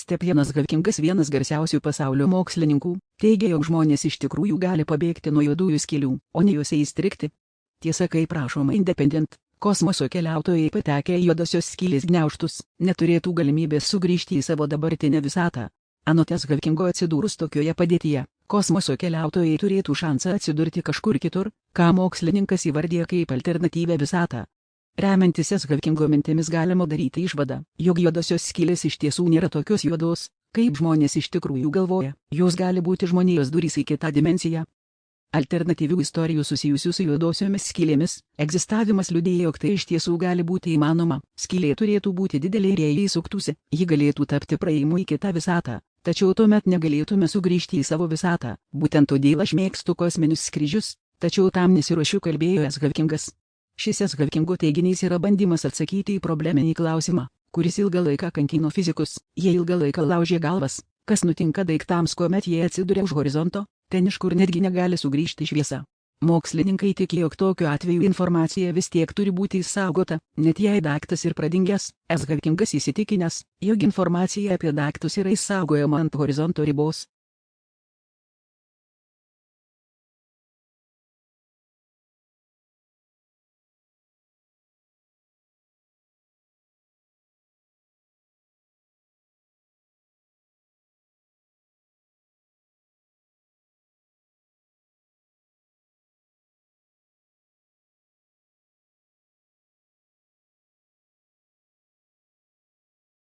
Stephenas Hawkingas, vienas garsiausių pasaulio mokslininkų, teigia, jog žmonės iš tikrųjų gali pabėgti nuo juodųjų skylių, o ne juose įstrigti. Tiesa, kaip rašoma Independent, kosmoso keliautojai patekę į juodosios skylės gniaužtus neturėtų galimybės sugrįžti į savo dabartinę visatą. Anot Hawkingo, atsidūrus tokioje padėtyje, kosmoso keliautojai turėtų šansą atsidurti kažkur kitur, ką mokslininkas įvardija kaip alternatyvią visatą. Remiantis Hawkingo mintimis galima daryti išvadą, jog juodosios skylės iš tiesų nėra tokios juodos, kaip žmonės iš tikrųjų galvoja. Jos gali būti žmonijos durys į kitą dimensiją. Alternatyvių istorijų susijusių su juodosiomis skylėmis egzistavimas liudija, jog tai iš tiesų gali būti įmanoma. Skylė turėtų būti didelė ir jei įsuktųsi, ji galėtų tapti praėjimu į kitą visatą, tačiau tuomet negalėtume sugrįžti į savo visatą. Būtent todėl aš mėgstu kosminius skrydžius, tačiau tam nesiruošiu, kalbėjo Hawkingas. Šis Hawkingo teiginys yra bandymas atsakyti į probleminį klausimą, kuris ilgą laiką kankino fizikus. Jie ilgą laiką laužė galvas, kas nutinka daiktams, kuomet jie atsiduria už horizonto, ten iš kur netgi negali sugrįžti šviesa. Mokslininkai tiki, jog tokiu atveju informacija vis tiek turi būti išsaugota, net jei daiktas ir pradingęs. Hawkingas įsitikinęs, jog informacija apie daiktus yra išsaugojama ant horizonto ribos.